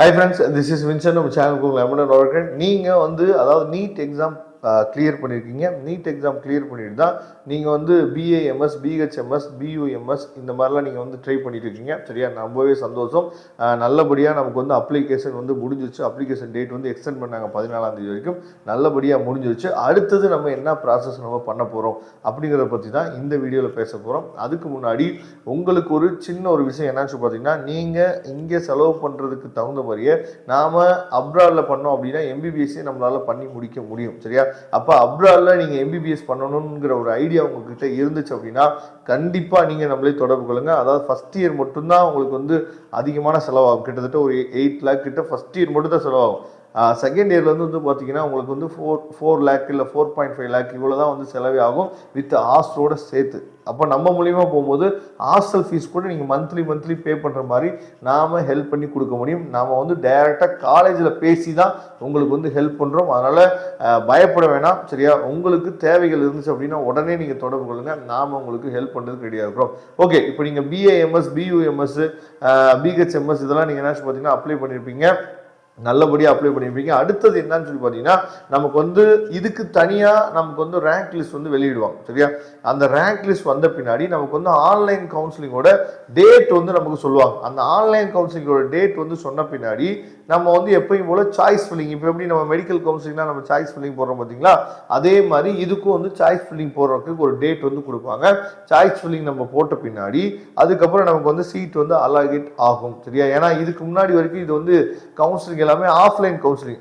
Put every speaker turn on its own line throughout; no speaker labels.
Hi friends, this is Vincent of channel Lambda. நீங்கள் வந்து அதாவது நீட் எக்ஸாம் கிளியர் பண்ணியிருக்கீங்க. நீட் எக்ஸாம் கிளியர் பண்ணிட்டு தான் நீங்கள் வந்து பிஏஎம்எஸ், பிஹெச்எம்எஸ், பியூஎம்எஸ் இந்த மாதிரிலாம் நீங்கள் வந்து ட்ரை பண்ணிட்டு இருக்கீங்க. சரியா, ரொம்பவே சந்தோஷம். நல்லபடியாக நமக்கு வந்து அப்ளிகேஷன் வந்து முடிஞ்சிச்சு. அப்ளிகேஷன் டேட் வந்து எக்ஸ்டெண்ட் பண்ணாங்க 14ஆம் தேதி வரைக்கும். நல்லபடியாக முடிஞ்சிருச்சு. அடுத்தது நம்ம என்ன ப்ராசஸ் நம்ம பண்ண போகிறோம் அப்படிங்கிறத பற்றி தான் இந்த வீடியோவில் பேச போகிறோம். அதுக்கு முன்னாடி உங்களுக்கு ஒரு சின்ன ஒரு விஷயம் என்னாச்சு பார்த்தீங்கன்னா, நீங்கள் இங்கே செலவு பண்ணுறதுக்கு தகுந்த மாதிரியே நாம் அப்ராடில் பண்ணோம் அப்படின்னா எம்பிபிஎஸ்ஸே நம்மளால் பண்ணி முடிக்க முடியும். சரியா, அப்போ அப்ராடில் நீங்கள் எம்பிபிஎஸ் பண்ணணுங்கிற ஒரு ஐடியா உங்ககிட்ட இருந்துச்சு அப்படின்னா கண்டிப்பாக நீங்கள் நம்மளே தொடர்பு கொள்ளுங்க. அதாவது ஃபஸ்ட் இயர் மட்டும்தான் உங்களுக்கு வந்து அதிகமான செலவாகும். கிட்டத்தட்ட ஒரு 8 lakh கிட்ட ஃபஸ்ட் இயர் மட்டும் தான் செலவாகும். செகண்ட் இயர்லேருந்து வந்து பார்த்தீங்கன்னா உங்களுக்கு வந்து 4 lakh இல்லை 4.5 lakh இவ்வளோ தான் வந்து செலவே ஆகும் வித் ஹாஸ்டலோட சேர்த்து. அப்போ நம்ம மூலியமாக போகும்போது ஹாஸ்டல் ஃபீஸ் கூட நீங்கள் மந்த்லி பே பண்ணுற மாதிரி நாம் ஹெல்ப் பண்ணி கொடுக்க முடியும். நாம் வந்து டைரெக்டாக காலேஜில் பேசி தான் உங்களுக்கு வந்து ஹெல்ப் பண்ணுறோம். அதனால் பயப்பட வேணாம். சரியா, உங்களுக்கு தேவைகள் இருந்துச்சு அப்படின்னா உடனே நீங்கள் தொடர்பு கொள்ளுங்கள். நாம் உங்களுக்கு ஹெல்ப் பண்ணுறதுக்கு ரெடியாக இருக்கிறோம். ஓகே, இப்போ நீங்கள் பிஏஎம்எஸ், பியூஎம்எஸ், பிஹெச்எம்எஸ் இதெல்லாம் நீங்கள் என்னாச்சு பார்த்தீங்கன்னா அப்ளை பண்ணியிருப்பீங்க. நல்லபடியாக அப்ளை பண்ணியிருப்பீங்க. அடுத்தது என்னன்னு சொல்லி பார்த்தீங்கன்னா, நமக்கு வந்து இதுக்கு தனியாக நமக்கு வந்து ரேங்க் லிஸ்ட் வந்து வெளியிடுவாங்க. சரியா, அந்த ரேங்க் லிஸ்ட் வந்த பின்னாடி நமக்கு வந்து ஆன்லைன் கவுன்சிலிங்கோட டேட் வந்து நமக்கு சொல்லுவாங்க. அந்த ஆன்லைன் கவுன்சிலிங்கோட டேட் வந்து சொன்ன பின்னாடி நம்ம வந்து எப்பயும் போல சாய்ஸ் ஃபில்லிங், இப்போ எப்படி நம்ம மெடிக்கல் கவுன்சிலிங்னா நம்ம சாய்ஸ் ஃபில்லிங் போடுறோம் பார்த்தீங்களா, அதே மாதிரி இதுக்கும் வந்து சாய்ஸ் ஃபில்லிங் போடுறதுக்கு ஒரு டேட் வந்து கொடுப்பாங்க. சாய்ஸ் ஃபில்லிங் நம்ம போட்ட பின்னாடி அதுக்கப்புறம் நமக்கு வந்து சீட் வந்து அலாகேட் ஆகும். சரியா, ஏன்னா இதுக்கு முன்னாடி வரைக்கும் இது வந்து கவுன்சிலிங் எல்லாமே ஆஃப்லைன் கவுன்சிலிங்.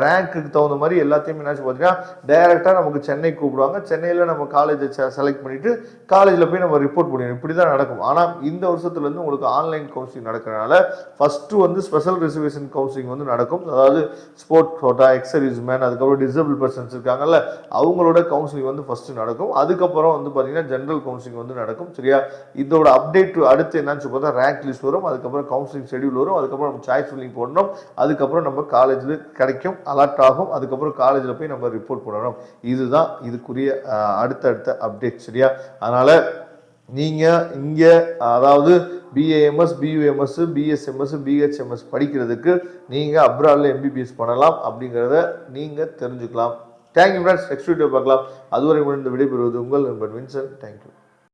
ரேங்க்குக்கு தகுந்த மாதிரி எல்லாத்தையும் என்னாச்சு பார்த்தீங்கன்னா டைரெக்டாக நமக்கு சென்னை கூப்பிடுவாங்க. சென்னையில் நம்ம காலேஜை செலக்ட் பண்ணிட்டு காலேஜில் போய் நம்ம ரிப்போர்ட் பண்ணிடணும். இப்படி தான் நடக்கும். ஆனால் இந்த வருஷத்துலேருந்து உங்களுக்கு ஆன்லைன் கவுன்சிலிங் நடக்கிறதுனால ஃபஸ்ட்டு வந்து ஸ்பெஷல் ரிசர்வேஷன் கவுன்சிலிங் வந்து நடக்கும். அதாவது sports quota, ex service man, அதுக்கப்புறம் டிசபிள் பர்சன்ஸ் இருக்காங்கல்ல, அவங்களோட கவுன்சிலிங் வந்து ஃபஸ்ட்டு நடக்கும். அதுக்கப்புறம் வந்து பார்த்தீங்கன்னா ஜென்ரல் கவுன்சிலிங் வந்து நடக்கும். சரியா, இதோட அப்டேட் அடுத்து என்னன்னு பார்த்தா ரேங்க் லிஸ்ட் வரும், அதுக்கப்புறம் கவுன்சிலிங் ஷெடியூல் வரும், அதுக்கப்புறம் நம்ம சாய்ஸ் ஃபில்லிங் போடணும், அதுக்கப்புறம் நம்ம காலேஜில் கிடைக்கும், அலர்ட் ஆகும், அதுக்கப்புறம் காலேஜில் போய் நம்ம ரிப்போர்ட் பண்ணணும். இதுதான் இதுக்குரிய அடுத்தடுத்த அப்டேட். சரியா, அதனால் நீங்கள் இங்கே அதாவது பிஏஎம்எஸ், பியூஎம்எஸ், பிஎஸ்எம்எஸ், பிஹெச்எம்எஸ் படிக்கிறதுக்கு நீங்கள் அப்ராடில் எம்பிபிஎஸ் பண்ணலாம் அப்படிங்கிறத நீங்கள் தெரிஞ்சுக்கலாம். Thank you friends. நெக்ஸ்ட் வீடியோ பார்க்கலாம். அதுவரை முடிந்த விடைபெறுவது உங்கள் நண்பன் வின்சென்ட். தேங்க்யூ.